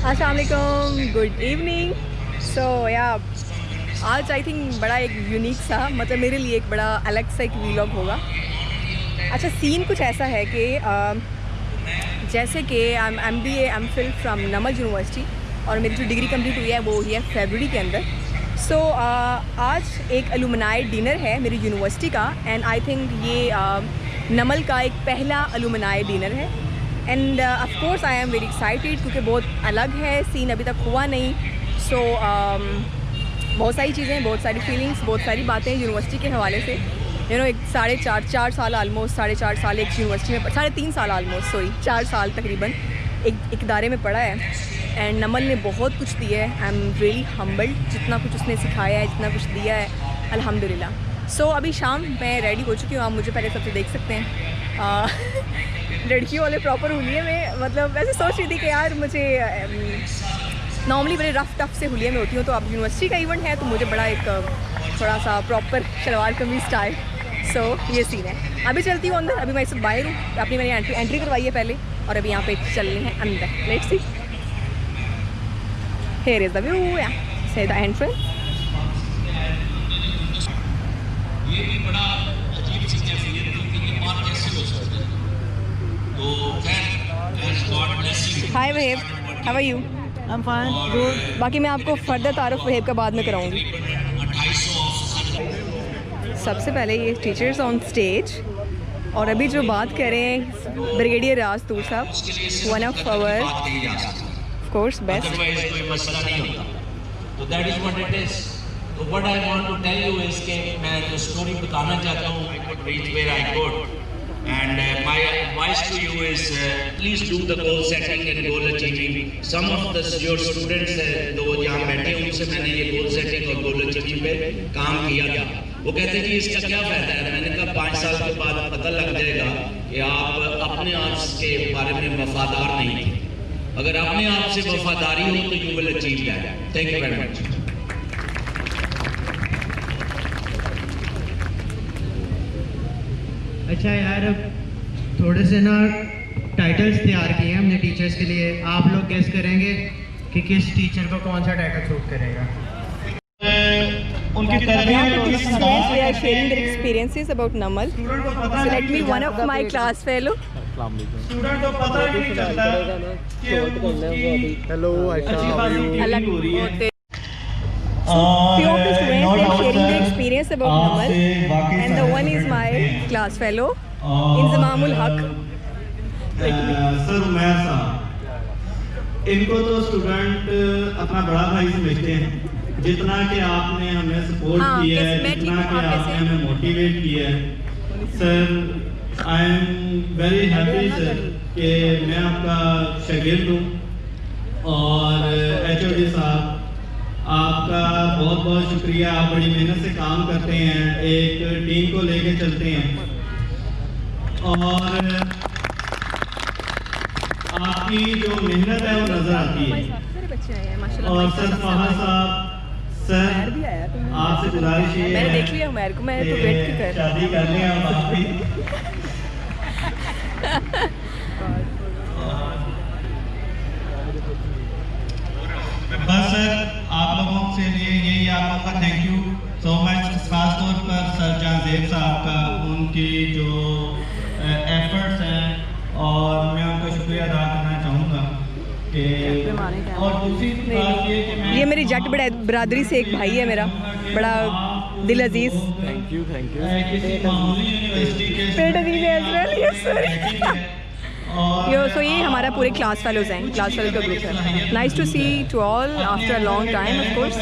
अस्सलाम वालेकुम, good evening. सो या आज आई थिंक बड़ा एक यूनिक सा, मतलब मेरे लिए एक बड़ा अलग सा एक व्लॉग होगा। अच्छा, सीन कुछ ऐसा है कि जैसे कि I am B M Phil from Namal University और मेरी जो डिग्री कंप्लीट हुई है वो हुई है फरवरी के अंदर। सो आज एक अलुमनाई डिनर है मेरी यूनिवर्सिटी का, एंड आई थिंक ये नमल का एक पहला अलुमनाई डिनर है। And of course I am very excited क्योंकि बहुत अलग है, सीन अभी तक हुआ नहीं। सो बहुत सारी चीज़ें, बहुत सारी फीलिंग्स, बहुत सारी बातें यूनिवर्सिटी के हवाले से। यू नो, एक 4.5 साल ऑलमोस्ट, 4.5 साल एक यूनिवर्सिटी में, 3.5 साल ऑलमोस्ट, सॉरी 4 साल तकरीबन एक इदारे में पढ़ा है। एंड नमल ने बहुत कुछ दिया है। आई एम रियली हम्बल्ड, जितना कुछ उसने सिखाया है, जितना कुछ दिया है, अल्हम्दुलिल्लाह। सो अभी शाम मैं रेडी हो चुकी हूँ, आप मुझे पहले सबसे देख सकते हैं। लड़कियों वाले प्रॉपर हुलिये में, मतलब वैसे सोच रही थी कि यार मुझे नॉर्मली बड़े रफ टफ से हुलिये में होती हूँ, तो अब यूनिवर्सिटी का इवेंट है तो मुझे बड़ा एक थोड़ा सा प्रॉपर शलवार कमीज स्टाइल। सो ये सीन है। अभी चलती हूँ अंदर, अभी मैं इस बाहर हूँ, अपनी मैंने एंट्री करवाई है पहले, और अभी यहाँ पे चलने हैं अंदर। Let's see, here is the view, या से द एंट्रेंस। ये भी बड़ा अजीब सी कैफियत थी कि ये बात कैसे हो सकती है। तो खैर, as God bless you। Hi Waheb, how are you? I am fine, good. बाकी मैं आपको फर्दर तारुफ वहेब का बाद में कराऊंगी। 2800 सबसे पहले ये टीचर्स ऑन स्टेज, और अभी जो बात कर रहे हैं brigadier Rajtur Sahab, one of our of course best. Otherwise कोई मसला नहीं होता। तो that is what it is. तो what I want to tell you is कि मैं जो स्टोरी बताना चाहता हूँ, I could reach where I could, and my advice to you is please do the goal setting and goal achieving. Some of the your students जो यहाँ बैठे हैं उनसे मैंने ये goal setting और goal achieving पे काम किया था। वो कहते जी इसका क्या फायदा है? मैंने कहा 5 साल के बाद पता लग जाएगा कि आप अपने आप के बारे में वफादार नहीं थे। अगर अपने आप से वफादारी हो तो you will achieve that. Thank you very much. अच्छा यार, थोड़े से ना टाइटल्स तैयार किए हैं हमने टीचर्स के लिए। आप लोग गेस करेंगे कि किस टीचर को कौन सा टाइटल सूट करेगा। उनकी They are sharing their experiences about Namal. So let me one of my class fellow. Student को पता ही नहीं चलता कि hello Ayesha, how are you? अलग होते। Few of the students, they are sharing their experience about Namal, and the one is my class fellow, Inzamamul हक। Sir मैं साहब, इनको तो स्टूडेंट अपना बड़ा भाई समझते हैं। जितना कि आपने हमें सपोर्ट किया है, जितना कि आपने हमें मोटिवेट किया है, sir I am very happy sir कि मैं आपका शागिर्द हूँ। और HOD साहब, आपका बहुत बहुत शुक्रिया। आप बड़ी मेहनत से काम करते हैं, एक टीम को लेके चलते हैं, और आपकी जो मेहनत है वो नज़र आती है। और सर फहद साहब, सर आपसे गुजारिश ये मैंने है, देख लिया उमैर को, मैं तो वेट क्यों कर। शादी कर लें आप भी। बस सर आप लोगों से लिए यही आप लोगों का थैंक यू सो मच, खास तौर पर सर जाजेब साहब का, उनकी जो एफर्ट्स हैं, और मैं उनका शुक्रिया अदा करना चाहूँगा कि। और दूसरी बात ये मेरी जट बरादरी से एक भाई है मेरा, बड़ा दिल अजीज। थैंक यू किसी मामूली यूनिवर्सिटी के सो ये हमारा पूरे क्लास फेलोज हैं, क्लास फेलोज का ग्रुप है। Nice to see to all after a long time of course.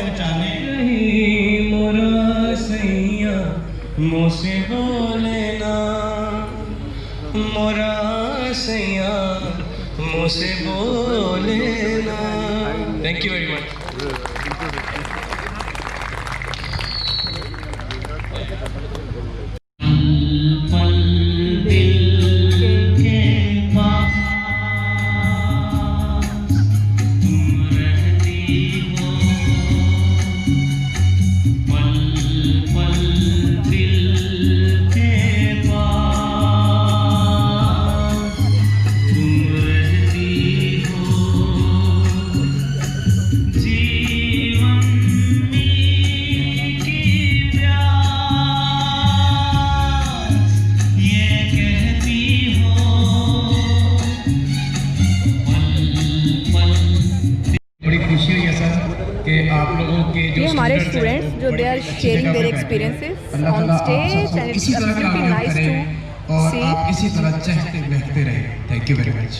मोसे बोले ना मोरा सैया, मोसे बोले ना। Thank you very much. कि आप लोगों के जो ये हमारे students हैं, स्टूडेंट्स जो दे आर बड़ी अच्छी शेयरिंग जगह देयर पे बैठे। एक्सपीरियंसेस अल्लाह ऑन ताला आप स्टेज सबको एंड इसी तरह इट्स कामयाब नाइस करे टू और सी। आप इसी तरह चहते बहते रहे। Thank you very much.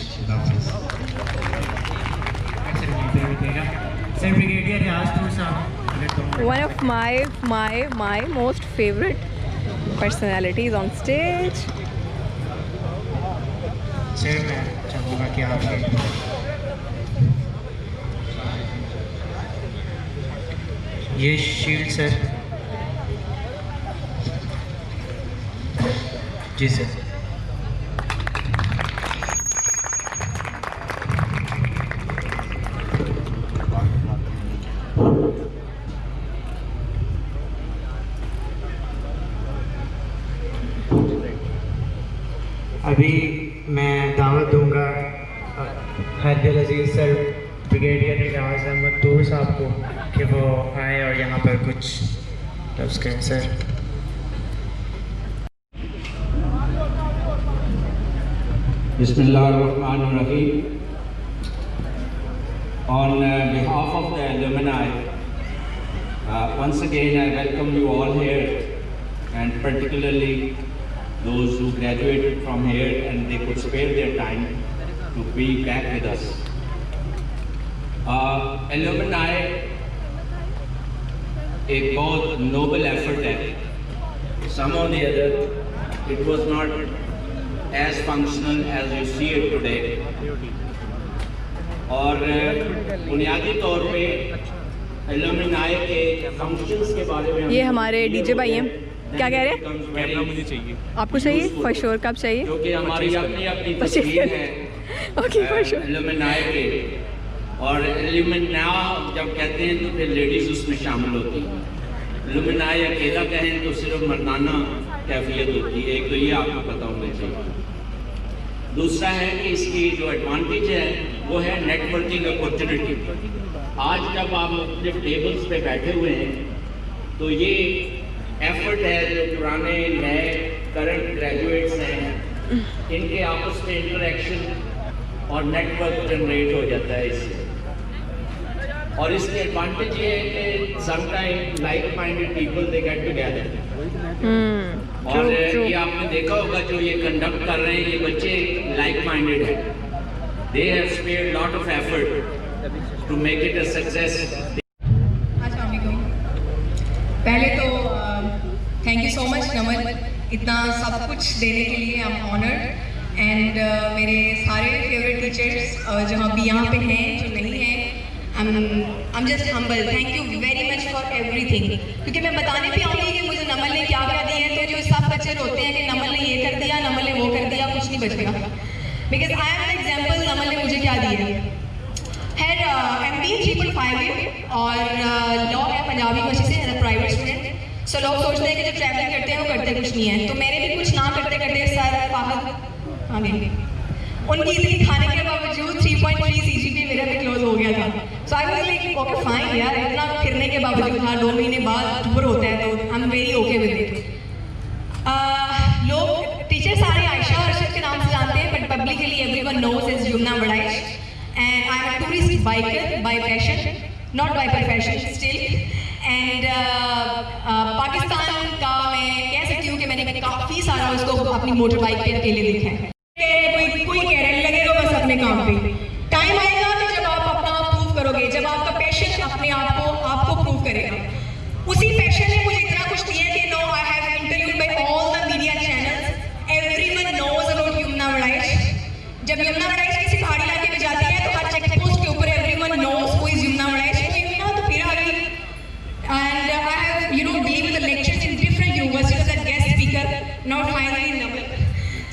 Sir brigadier Riaz Toor साहब One of my most favorite personalities on stage. Sir मैं चाहूँगा कि आप ये शील्ड सर। जी सर। अभी मैं दावत दूंगा हैदर अजीज़ सर ब्रिगेडियर रियाज अहमद तूर साहब को कि वो आए और यहाँ पर कुछ लफ्ज़ करें sir. Bismillahirrahmanirrahim. On behalf of the alumni, once again I welcome you all here, and particularly those who graduated from here and they could spare their time to be back with us. Alumni एक बहुत noble effort है. Somehow or the other, it was not as functional as you see it today. और बुनियादी तौर पे alumni के functions के बारे में ये हमारे डीजे भाई हैं, क्या कह रहे हैं? कैमरा मुझे चाहिए, आपको चाहिए? फॉर श्योर, कब चाहिए? जो कि हमारी अपनी अपनी अच्छा, तस्वीर है ओके फॉर श्योर। alumni के। और alumni जब कहते हैं तो फिर लेडीज उसमें शामिल होती हैं। alumni अकेला कहें तो सिर्फ मर्दाना कैफियत होती है। एक तो ये आपको पता होना चाहिए। दूसरा है कि इसकी जो एडवांटेज है वो है नेटवर्किंग अपॉर्चुनिटी। आज जब आप अपने टेबल्स पे बैठे हुए हैं तो ये एफर्ट है जो पुराने नए करंट ग्रेजुएट्स हैं इनके आपस में इंटरेक्शन और नेटवर्क जनरेट हो जाता है इससे। और इसकी एडवांटेज ये है कि sometime like minded people they get together. और ये आपने देखा होगा जो ये कंडक्ट कर रहे हैं ये बच्चे लाइक माइंडेड हैं। They have spared lot of effort to make it a success. पहले तो thank you so much Naman, इतना सब कुछ देने के लिए। आई एम ऑनर्ड एंड मेरे सारे फेवरेट टीचर्स जो अभी यहाँ पे हैं जो नहीं हैं, I am just humble. Thank you very much for everything. क्योंकि मैं बताने भी आऊँगी कि मुझे नमन ने क्या क्या दिए हैं, तो जो सब बच्चे रोते हैं कि नमन ने ये कर दिया, नमन ने वो कर दिया, कुछ नहीं बचेगा। बिकॉज आई एम एग्जाम्पल नमन ने मुझे क्या दिया है। MBA 3.5 और लॉ है पंजाबी यूनिवर्सिटी से एज अ प्राइवेट स्टूडेंट। सो लोग सोचते हैं कि जो ट्रैवलिंग करते हैं वो करते कुछ नहीं है, तो मैंने भी कुछ ना करते करते सर पागल आ गए। उनकी इतनी खाने के बावजूद 3.3 CGPA मेरा भी क्लोज हो गया था। So I was like okay fine यार, इतना फिरने के बावजूद हाँ 2 महीने बाद टूर होता है तो I am very okay with it. लोग टीचर सारे आयशा और अर्शद के नाम से जानते हैं, but publicly everyone knows is Yumna Waraich and I'm a tourist biker by passion, not by profession still. And Pakistan का मैं कह सकती हूँ कि मैंने काफ़ी सारा उसको अपनी मोटर बाइक पे अकेले देखा है। कोई कह रहा है लगेगा बस अपने काम पे। टाइम आएगा कि जब आप अपना प्रूव करोगे, जब आपका पैशन अपने आप को आपको प्रूव करेगा। उसी पैशन ने मुझे इतना कुछ दिया कि no I have interviewed by all the media channels, everyone knows about Yamuna Waraich. जब यमुना वड़ाइश किसी पहाड़ी इलाके में जाती है तो हर चेक पोस्ट के ऊपर everyone knows who is Yamuna Waraich. तो फिर आ गई and I have delivered the lectures in different universities as guest speaker, now finally Naman.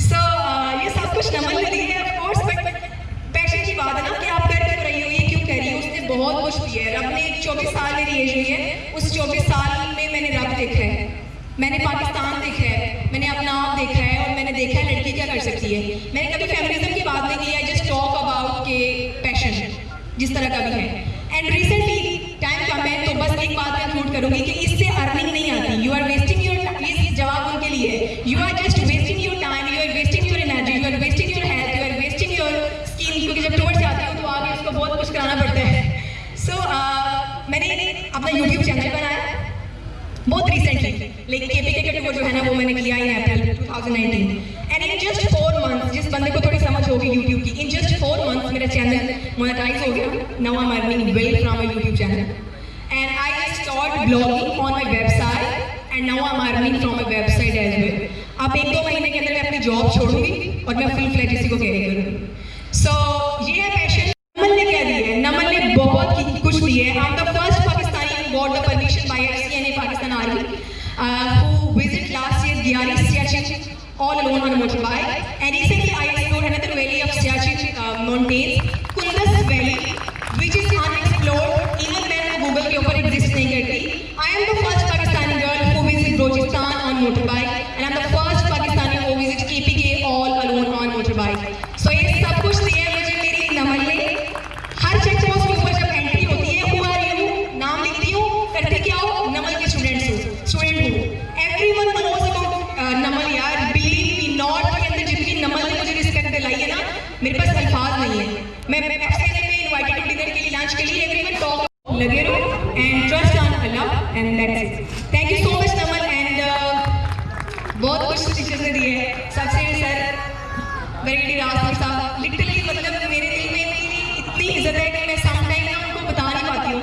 So ये सब कुछ नमन ने दिया है ऑफ कोर्स, बट पैशन की बात है ना कि आप कर क्यों रही हो, ये क्यों कर रही हो। उसने बहुत कुछ दिया है। रब ने 24 साल मेरी एज हुई है, उस 24 साल में मैंने रब देखा है, मैंने पाकिस्तान देखा है, मैंने अपना आप देखा है और मैंने देखा है लड़की क्या कर सकती है। मैंने कभी फेमिनिज्म की बात नहीं की है, जस्ट टॉक अबाउट के पैशन जिस तरह का भी है। एंड रिसेंटली टाइम कम है तो बस एक बात मैं इंक्लूड करूंगी कि इससे अर्निंग नहीं आती। You are wasting your time, ये जवाब उनके लिए है। You are just wasting your time, you are wasting your energy, you are wasting your health, you are wasting your skill. क्योंकि जब टूवर्ड्स जाती हो तो आगे उसको बहुत कुछ कराना पड़ता है। सो मैंने अपना यूट्यूब चैनल बनाया बहुत रिसेंटली, लेकिन KPK वो जो है ना वो मैंने किया in April 2019 and in just 4 months, जिस बंदे को थोड़ी समझ होगी यूट्यूब की, इन जस्ट 4 मंथ्स मेरा चैनल मोनेटाइज हो गया. Now I am earning well from my YouTube channel and I just start blogging on my website and now I am earning from my website as well. अब 1-2 महीने के अंदर मैं अपनी job छोड़ूंगी और मैं फुल फ्लेज इसी को कैरी करूंगी. सो ये है पैशन. नमल ने क्या दिया है? नमल ने बहुत कुछ दिया है. I am the first Pakistani who got the permission by FCNA Pakistan Army who visited last year Gyari Siachen all alone on a motorbike, and recently I explored another valley of Siachen mountains, Kunduz Valley, which is unexplored. Even मैं Google के ऊपर exist नहीं करती. I am the first Pakistani girl who visited Balochistan on motorbike, and I am the first Pakistani who visited KPK all alone on motorbike. So ये सब कुछ दिया है मुझे मेरी नमल ने. हर चेक पोस्ट के ऊपर जब एंट्री होती है, who are you, नाम लिखती हूँ, करते क्या हो, नमल के स्टूडेंट हो. एवरीवन नोज अबाउट नमल यार, बिलीव मी नॉट. के अंदर जितनी नमल ने मुझे रिस्पेक्ट दिलाई है ना, मेरे पास अल्फाज नहीं है. मैं FCNA में इनवाइटेड टू डिनर के लिए, लंच के लिए. एवरीवन टॉक, लगे रहो and trust on Allah and that's it. Thank you so much Namal. And बहुत कुछ टीचर्स ने दिए हैं. सबसे सर वेरी रास्ता साहब, लिटरली मतलब मेरे दिल में इतनी इज्जत है कि मैं सम टाइम ना उनको बता नहीं पाती हूँ.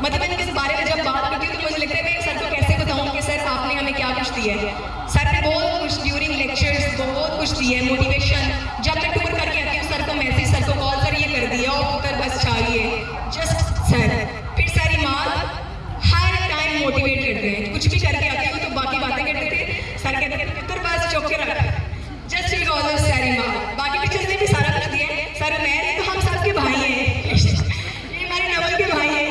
मतलब मैं इस बारे में जब बात करती हूँ तो मुझे लगता है मैं सर को कैसे बताऊँ कि सर आपने हमें क्या कुछ दिया है. सर ने बहुत कुछ ड्यूरिंग लेक्चर्स बहुत कुछ दिया है, मोटिवेशन. जब मैं टूर करके आती हूँ सर को मैसेज, सर को कॉल, सर ये कर दिया और पुत्र बस चाहिए जस्ट सर. फिर सारी माँ हर टाइम मोटिवेट करते हैं. कुछ भी करके आती हूँ तो बाकी बातें करते थे, सर कहते थे पुत्र बस चौक के रख, जस्ट बिकॉज ऑफ सारी माँ. बाकी टीचर्स ने भी सारा कुछ दिया है. सर मैं तो हम सबके भाई हैं, ये हमारे नवल के भाई हैं.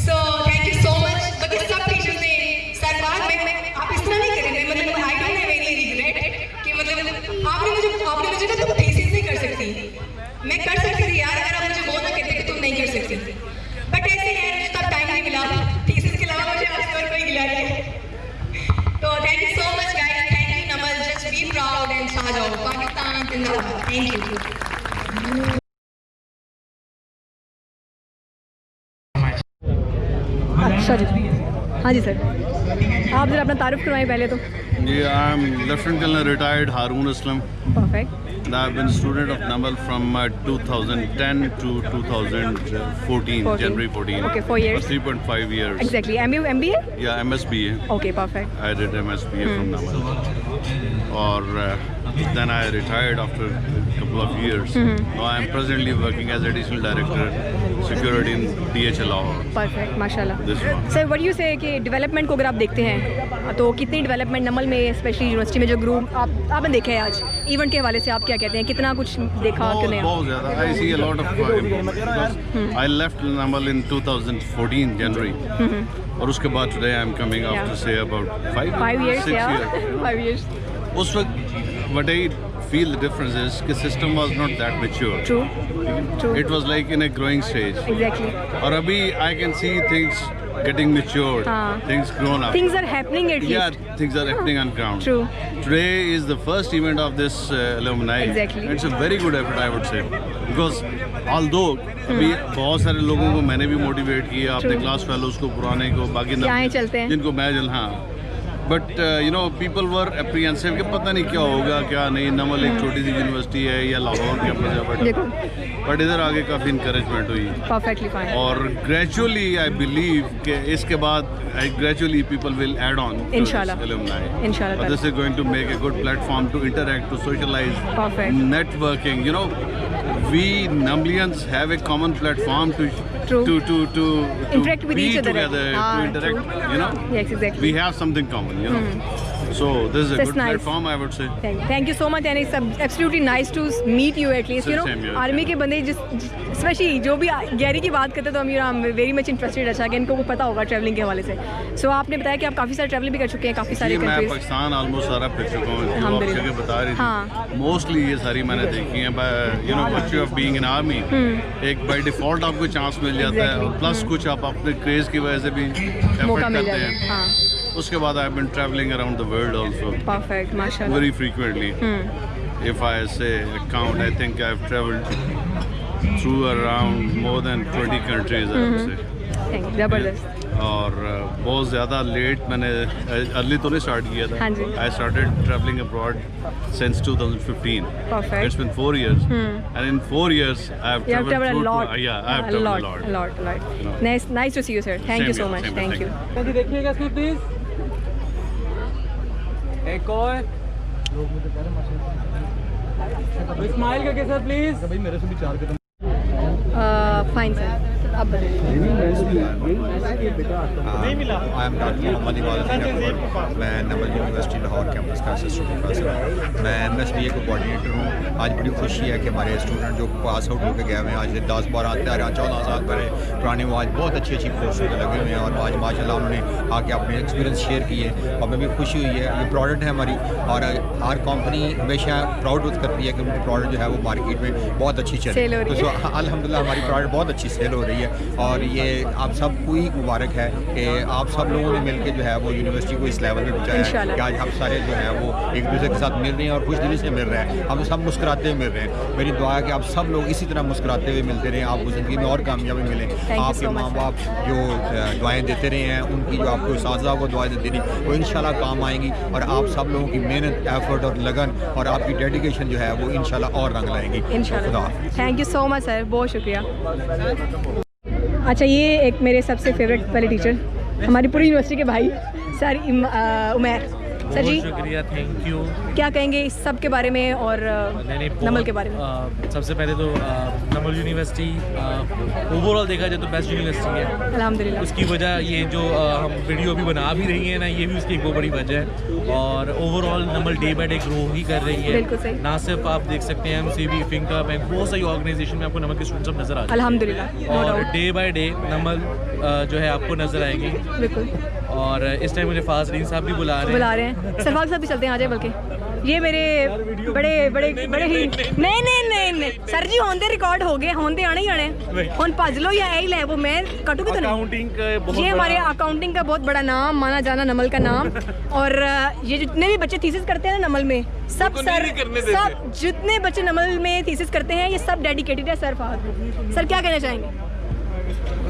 सो थैंक यू सो मच. बाकी सब टीचर्स ने सर बात में आप इस तरह नहीं करेंगे, मतलब I don't have any regret कि मतलब आपने मुझे ना तुम थीसिस नहीं कर सकती. मैं कर सकती थी यार, अगर आप मुझे वो ना कहते कि तुम नहीं कर सकती. बट ऐसे यार तब टाइम नहीं मिला. थीसिस के अलावा मुझे आपसे और कोई गिला नहीं है. तो thank you so much guys. Thank you Namal. Just be proud and छा जाओ. पाकिस्तान जिंदाबाद. Thank you. अच्छा जी, हाँ जी सर, आप जरा अपना तारुफ करवाएं पहले तो. जी, I am lieutenant colonel retired Haroon Aslam. Perfect. And I've been a student of NAML from 2010 to 2014, January 14. Okay, 4 years. For 3.5 years. Exactly. MBA? Yeah, MSBA. Okay, perfect. I did MSBA from NAML. Or then I retired after a couple of years. Now I am presently working as additional director security in DHL Lahore. Perfect, माशाल्लाह. This one. Sir what you से कि development को अगर आप देखते हैं तो कितनी डेवलपमेंट नमल में स्पेशली यूनिवर्सिटी में जो ग्रुप आपने देखा है आज इवेंट के हवाले से, आप क्या कहते हैं, कितना कुछ देखा कि नहीं? बहुत ज़्यादा. I see a lot of improvement because I left NAML in 2014 January. और उसके बाद today I am coming after say about 5 years. 6 years. 5 years. उस वक्त what I feel the difference is the system was not that mature. True. It was like in a growing stage. Exactly. और अभी I can see things getting matured, things grown up. Things are happening at least. Yeah, things are happening on ground. True. Today is the first event of this alumni. Exactly. And it's a very good effort, I would say, because although अभी बहुत सारे लोगों को मैंने भी motivate किया, अपने class fellows को, पुराने को, बाकी यहाँ चलते हैं जिनको मैं हाँ. But you know people were apprehensive कि पता नहीं क्या होगा क्या नहीं. नमल एक छोटी सी यूनिवर्सिटी है या लाहौर के बट इधर आगे काफ़ी इंकरेजमेंट हुई. Perfectly fine. और ग्रेजुअली आई बिलीव कि इसके बाद gradually people will add on इंशाल्लाह. This is going to make a good platform to interact, to socialize, networking. You know we Namlians have a common platform to interact with each other, together, to interact, you know. Yes, exactly. We have something common, you know. So this is a good platform, I would say. Thank you so much, and it's absolutely nice to meet you at least. You know, army के बंदे specially जो भी Gary की बात करते तो हम very much interested. अच्छा कि इनको पता होगा ट्रैवलिंग के हवाले से. सो आपने बताया कि आप काफ़ी सारे ट्रैवल भी कर चुके हैं, काफ़ी सारे मैं पाकिस्तान ऑलमोस्ट सारा फिर चुका हूँ. जो आप जगह बता रही थी मोस्टली ये सारी मैंने देखी हैं. You know what you of being in army, एक बाय डिफॉल्ट आपको चांस मिल जाता है, प्लस कुछ आप अपने क्रेज की वजह से भी एफर्ट करते हैं. उसके बाद I have been travelling around the world also. Perfect, माशाल्लाह. Very frequently. If I say count, I think I've traveled through around more than 20 countries, I would say. Thank you, ज़बरदस्त। और बहुत ज़्यादा लेट मैंने अर्ली तो नहीं start किया था। हाँ जी। I started travelling abroad since 2015। Perfect. It's been 4 years. And in 4 years I have You have traveled a through lot. yeah, I have traveled a lot. A lot. You know. Nice to see you, sir. Thank you so Same much. here, Thank you. जी देखिएगा इसमें please. एक और smile करके sir please. भाई मेरे से भी 4 कदम। Fine sir, अब बताइए। I am doctor Mohammad Iqbal Ali. मैं नमल यूनिवर्सिटी लाहौर कैंपस का असिस्टेंट प्रोफेसर हूँ। मैं MSBA को कोऑर्डिनेटर हूँ। आज बड़ी खुशी है कि हमारे स्टूडेंट जो पास आउट होकर गए हुए हैं, आज 10, 12, 13, 14 साल पहले पुराने, वो आज बहुत अच्छी अच्छी पोस्टों पर लगे हुए हैं और आज माशाल्लाह उन्होंने आके अपने एक्सपीरियंस शेयर किए और हमें भी खुशी हुई है। ये प्रोडक्ट है हमारी और हर कंपनी हमेशा प्राउड करती है कि उनकी प्रोडक्ट जो है वो मार्केट में बहुत अच्छी चले। तो अल्हम्दुलिल्लाह हमारी प्रोडक्ट बहुत अच्छी सेल हो रही है और ये आप सबको ही मुबारक है कि आप सब लोगों ने मिलकर जो है वो यूनिवर्सिटी को इस लेवल पे पहुँचाया है कि आज हम सारे जो है वो एक दूसरे के साथ मिल रहे हैं और खुश दिली से मिल रहे हैं। हम सब मुस्कुराते हुए मिल रहे हैं। मेरी दुआ है कि आप सब लोग इसी तरह मुस्कुराते हुए मिलते रहें, आपको ज़िंदगी में और कामयाबी मिले। आपके माँ बाप जो दुआएँ देते रहे हैं, उनकी जो आपको साजा को दुआएँ देते रही, वो इंशाल्लाह काम आएंगी और आप सब लोगों की मेहनत, एफर्ट और लगन और आपकी डेडिकेशन जो है वो इंशाल्लाह और रंग लाएंगी। Thank you so much sir, बहुत शुक्रिया। अच्छा, ये एक मेरे सबसे फेवरेट वाले टीचर, हमारी पूरी यूनिवर्सिटी के भाई सर उमैर सर जी, शुक्रिया, थैंक यू। क्या कहेंगे इस सब के बारे में और नमल के बारे में? सबसे पहले तो नमल यूनिवर्सिटी ओवरऑल देखा जाए तो बेस्ट यूनिवर्सिटी है अल्हम्दुलिल्लाह। उसकी वजह ये जो हम वीडियो भी बना भी रही हैं ना, ये भी उसकी एक बहुत बड़ी वजह है। और overall Namal day by day grow ही कर रही है। बिल्कुल सही। ना सिर्फ आप देख सकते हैं MCB, फिंका बैंक, बहुत सारी ऑर्गेनाइजेशन में आपको नमल के स्टूडेंट्स सब नजर आ जाते हैं अल्हम्दुलिल्लाह। और डे बाय डे नमल जो है आपको नजर आएगी। बिल्कुल। और इस टाइम मुझे फाजरीन साहब भी बुला रहे हैं। सरफाज साहब भी चलते हैं, आ जाए। बल्कि ये मेरे बड़े ही नहीं सर जी होंदे रिकॉर्ड हो गए, होंदे आने ही आने। हुन भज लो या यही ले वो मैं कटूंगी तो नहीं। ये हमारे अकाउंटिंग का बहुत बड़ा नाम माना जाना, नमल का नाम। और ये जितने भी बच्चे थीसिस करते हैं ना नमल में, सब जितने बच्चे नमल में थीसिस करते हैं ये सब डेडिकेटेड है। सर फहद सर क्या कहना चाहेंगे?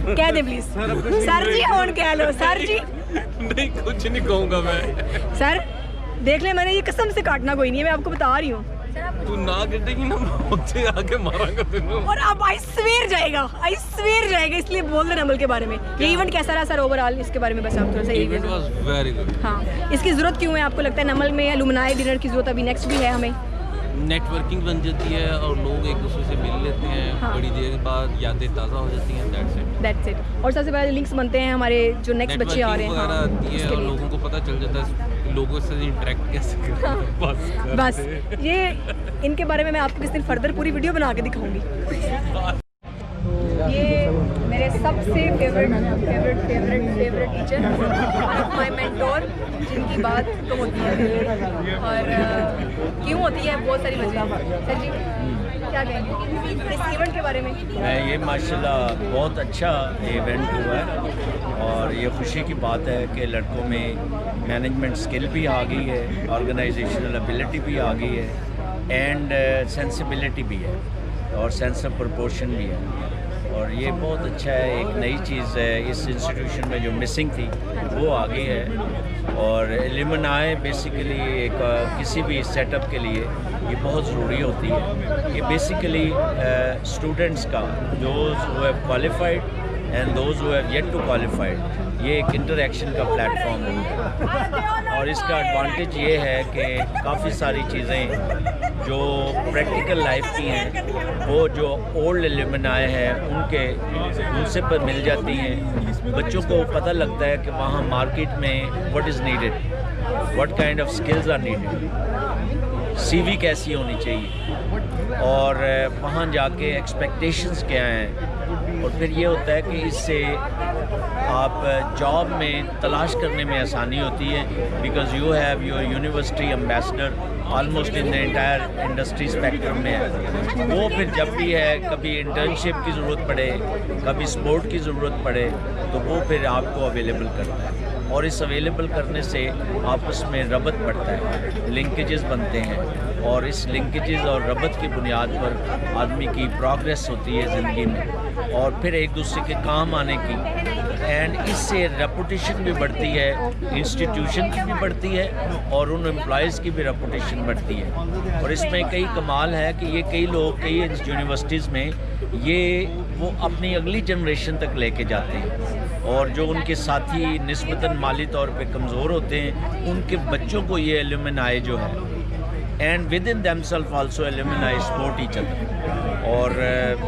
कह दे प्लीज सर जी, और कह लो सर जी। नहीं, कुछ नहीं कहूँगा मैं। सर देख ले, मैंने ये कसम से काटना कोई नहीं है, मैं आपको बता रही हूँ। तू ना कटेगी ना, मुझसे आके मारांगा तेनू। और अब आई स्वेयर जाएगा, इसलिए बोल दे नमल के बारे में। ये इवेंट कैसा रहा सर ओवरऑल? इसके बारे में बस आप थोड़ा सा इवेंट वाज वेरी गुड। हाँ, इसकी जरूरत क्यों है आपको लगता है नमल में? अलुमनाई डिनर की जरूरत अभी नेक्स्ट भी है हमें। नेटवर्किंग बन जाती है और लोग एक दूसरे से मिल लेते हैं। हाँ। बड़ी देर बाद यादें ताज़ा हो जाती हैं। That's it. और सबसे पहले लिंक्स बनते हैं हमारे जो नेक्स्ट बच्चे आ रहे हैं। वगैरह आती है और लोगों को पता चल जाता है लोगों से इंटरेक्ट कैसे करते। बस ये इनके बारे में मैं आपको किस दिन फर्दर पूरी वीडियो बना के दिखाऊंगी। ये मेरे सबसे फेवरेट टीचर, माय मेंटोर, जिनकी बात तो होती है और क्यों होती है बहुत सारी वजह। सर जी क्या कहेंगे इस इवेंट के बारे में? ये माशाल्लाह बहुत अच्छा इवेंट हुआ है और ये खुशी की बात है कि लड़कों में मैनेजमेंट स्किल भी आ गई है, ऑर्गेनाइजेशनल एबिलिटी भी आ गई है एंड सेंसिबिलिटी भी है और सेंस ऑफ प्रोपोर्शन भी है। और ये बहुत अच्छा है, एक नई चीज़ है इस इंस्टीट्यूशन में जो मिसिंग थी वो आ गई है। और एलुमनाई बेसिकली एक किसी भी सेटअप के लिए ये बहुत ज़रूरी होती है। ये बेसिकली स्टूडेंट्स का those who have qualified and those who have yet to qualified, ये एक इंटरेक्शन का प्लेटफॉर्म है। और इसका एडवांटेज ये है कि काफ़ी सारी चीज़ें जो प्रैक्टिकल लाइफ की हैं वो जो ओल्ड एलुमनाई है उनसे पर मिल जाती हैं। बच्चों को पता लगता है कि वहाँ मार्केट में what is needed, what kind of skills are needed, CV कैसी होनी चाहिए और वहाँ जाके एक्सपेक्टेशंस क्या हैं। और फिर ये होता है कि इससे आप जॉब में तलाश करने में आसानी होती है because you have your university ambassador almost in the entire industry spectrum में है। वो फिर जब भी है कभी इंटर्नशिप की ज़रूरत पड़े, कभी सपोर्ट की ज़रूरत पड़े तो वो फिर आपको अवेलेबल करता है। और इस अवेलेबल करने से आपस में रबत बढ़ता है, लिंकेजेस बनते हैं और इस लिंकेजेस और रबत की बुनियाद पर आदमी की प्रोग्रेस होती है ज़िंदगी में और फिर एक दूसरे के काम आने की, एंड इससे रेपुटेशन भी बढ़ती है, इंस्टीट्यूशन की भी बढ़ती है और उन एम्प्लॉयज़ की भी रेपुटेशन बढ़ती है। और इसमें कई कमाल है कि ये कई लोग कई यूनिवर्सिटीज़ में ये वो अपनी अगली जनरेशन तक लेके जाते हैं, और जो उनके साथी निस्बतन माली तौर पे कमज़ोर होते हैं उनके बच्चों को ये एलुमनाई जो है and within themself also alumni support each other. और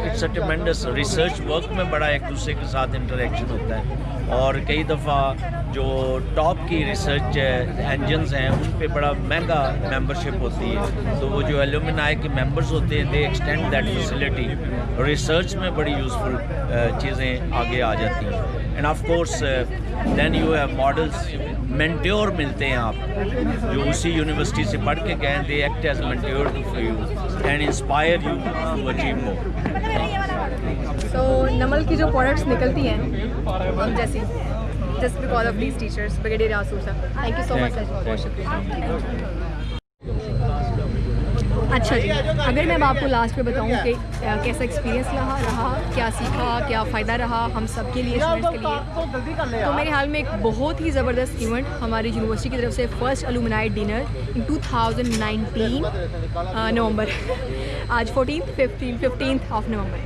it's a tremendous research work में बड़ा एक दूसरे के साथ इंटरेक्शन होता है, और कई दफ़ा जो टॉप की रिसर्च इंजन्स हैं उन पे बड़ा महंगा मेंबरशिप होती है, तो वो जो एलुमनाई के मेंबर्स होते हैं they extend that facility, research में बड़ी यूज़फुल चीज़ें आगे आ जाती हैं। And of course then you have models, mentor मिलते हैं आप जो उसी यूनिवर्सिटी से पढ़ के गए, they act as mentor for you and inspire you to achieve more. तो नमल की जो प्रोडक्ट्स निकलती हैं हम जैसी, just because of these teachers, brigadier Asur sir, thank you so much sir, बहुत शुक्रिया। अच्छा जी, अगर मैं आपको लास्ट में बताऊं कि कैसा एक्सपीरियंस रहा, क्या सीखा, क्या फ़ायदा रहा हम सब के लिए, स्टूडेंट्स के लिए, तो मेरे ख्याल में एक बहुत ही ज़बरदस्त इवेंट हमारी यूनिवर्सिटी की तरफ से फर्स्ट अलुमनाई डिनर इन 2019 नवंबर, आज 15th of November,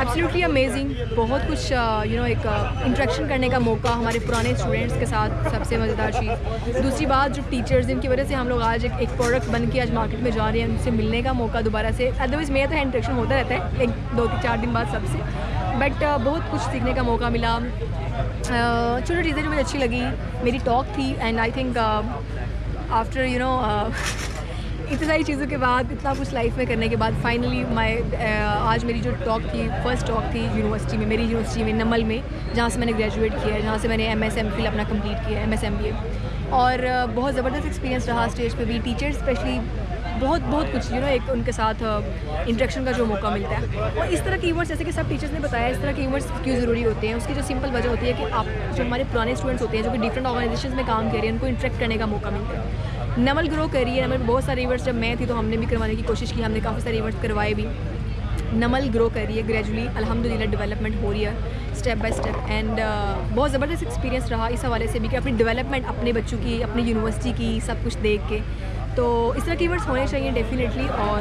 absolutely amazing. बहुत कुछ एक इंटरेक्शन करने का मौका हमारे पुराने स्टूडेंट्स के साथ, सबसे मज़ेदार चीज़। दूसरी बात, जो टीचर्स जिनकी वजह से हम लोग आज एक प्रोडक्ट बन के आज मार्केट में जा रहे हैं, उनसे मिलने का मौका दोबारा से, अदरवाइज़ मेरा तो इंटरेक्शन होता रहता है एक 2-4 दिन बाद सबसे, बट बहुत कुछ सीखने का मौका मिला। छोटी छोटी चीज़ें जो मुझे अच्छी लगी, मेरी टॉक थी, एंड आई थिंक आफ्टर इतनी सारी चीज़ों के बाद, इतना कुछ लाइफ में करने के बाद, फाइनली आज मेरी जो टॉक थी, फर्स्ट टॉक थी यूनिवर्सिटी में, मेरी यूनिवर्सिटी में नमल में, जहाँ से मैंने ग्रेजुएट किया है, जहाँ से मैंने MS MPhil अपना कंप्लीट किया है, MS MBA, और बहुत ज़बरदस्त एक्सपीरियंस रहा। स्टेज पे भी टीचर्स स्पेशली बहुत कुछ एक उनके साथ इंटरेक्शन का जो मौका मिलता है। और इस तरह के इवेंट्स, जैसे कि सब टीचर्स ने बताया, इस तरह के इवेंट्स क्यों ज़रूरी होते हैं, उसकी जो सिंपल वजह होती है कि आप जो हमारे पुराने स्टूडेंट्स होते हैं जो कि डिफरेंट ऑर्गेनाइजेशंस में काम कर रहे हैं, उनको इंटरेक्ट करने का मौका मिलता है। नमल ग्रो कर रही है, नमल में बहुत सारे इवेंट्स, जब मैं थी तो हमने भी करवाने की कोशिश की, हमने काफ़ी सारे इवेंट्स करवाए भी। नमल ग्रो कर रही है ग्रेजुअली, अल्हम्दुलिल्लाह डेवलपमेंट हो रही है स्टेप बाय स्टेप, एंड बहुत ज़बरदस्त एक्सपीरियंस रहा इस हवाले से भी कि अपनी डेवलपमेंट, अपने बच्चों की, अपनी यूनिवर्सिटी की, सब कुछ देख के। तो इस तरह के इवेंट्स होने चाहिए डेफिनेटली, और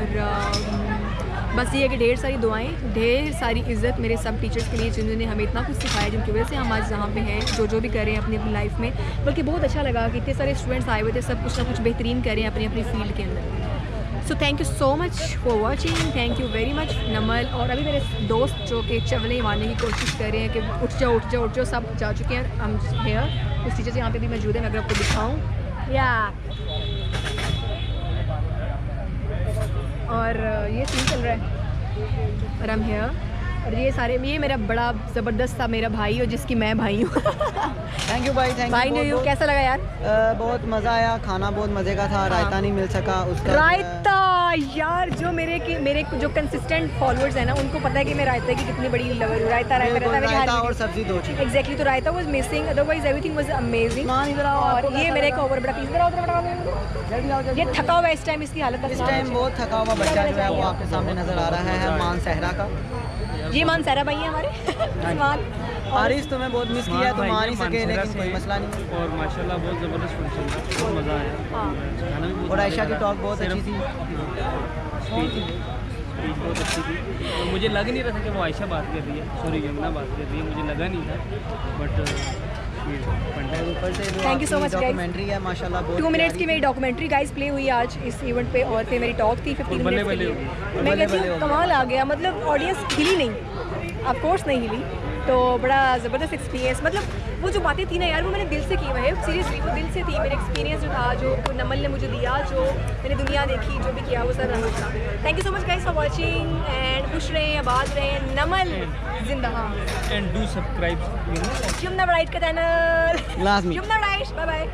बस ये है कि ढेर सारी दुआएं, ढेर सारी इज़्ज़त मेरे सब टीचर्स के लिए जिन्होंने हमें इतना कुछ सिखाया, जिनकी वजह से हम आज जहाँ पे हैं, जो भी कर रहे हैं अपनी लाइफ में। बल्कि बहुत अच्छा लगा कि इतने सारे स्टूडेंट्स आए हुए थे, सब कुछ ना कुछ बेहतरीन कर रहे हैं अपनी फील्ड के अंदर। So thank you so much for watching, thank you very much Namal. और अभी मेरे दोस्त जो कि चवले मारने की कोशिश कर रहे हैं कि उठ जाओ, सब जा चुके हैं। हम हेयर कुछ टीचर्स यहाँ पे भी मौजूद हैं, मैं अगर आपको दिखाऊँ या, और ये सीन चल रहा है, और हम हेयर, और ये मेरा बड़ा ज़बरदस्त था मेरा भाई, और जिसकी मैं भाई हूँ। थैंक यू भाई, भाई ने यू कैसा लगा यार? बहुत मज़ा आया, खाना बहुत मज़े का था, रायता नहीं मिल सका उसका। रायता यार, जो मेरे जो कंसिस्टेंट फॉलोअर्स हैं ना, उनको पता है कि मैं रायता की कितनी बड़ी लवर हूँ। रायता और सब्जी दो चीज़ एग्जैक्टली, तो raita was missing, otherwise everything was amazing. और ये मेरा एक ओवर बड़ा पीस, ये थका हुआ इस टाइम, इसकी हालत इस टाइम बहुत थका हुआ बच्चा जो है वो आपके सामने नज़र आ रहा है, मान सहरा का। ये मान सहरा भाई है हमारे। आरिस तुम्हें बहुत मिस किया, तुम आ नहीं सके, लेकिन कोई मसला नहीं। और माशाल्लाह बहुत ज़बरदस्त फंक्शन था, बहुत मज़ा आया। और आयशा की टॉक बहुत अच्छी थी, स्पीच बहुत अच्छी थी, और मुझे लग नहीं रहा था कि वो आयशा बात कर रही है, सॉरी यमुना बात कर रही है, मुझे लगा नहीं था, बट ऊपर से thank you so much. Documentary है माशाल्लाह, 2 मिनट्स की मेरी डॉक्यूमेंट्री गाइस प्ले हुई आज इस इवेंट पे, और फिर मेरी टॉक थी 15 मिनट्स के लिए। मैं कहती हूँ कमाल आ गया, मतलब ऑडियंस हिली नहीं, ऑफ कोर्स नहीं हिली, तो बड़ा ज़बरदस्त एक्सपीरियंस। मतलब वो जो बातें थी ना यार, वो मैंने दिल से की हुई है, सीरियसली वो दिल से थी। मेरा एक्सपीरियंस जो था, जो नमल ने मुझे दिया, जो मैंने दुनिया देखी, जो भी किया, वो सब रहा था। Thank you so much guys for watching, and खुश रहें, आबाद रहें, नमल जिंदा, and do subscribe Yamuna bright का चैनल, लाजमी। Yamuna bright, bye bye.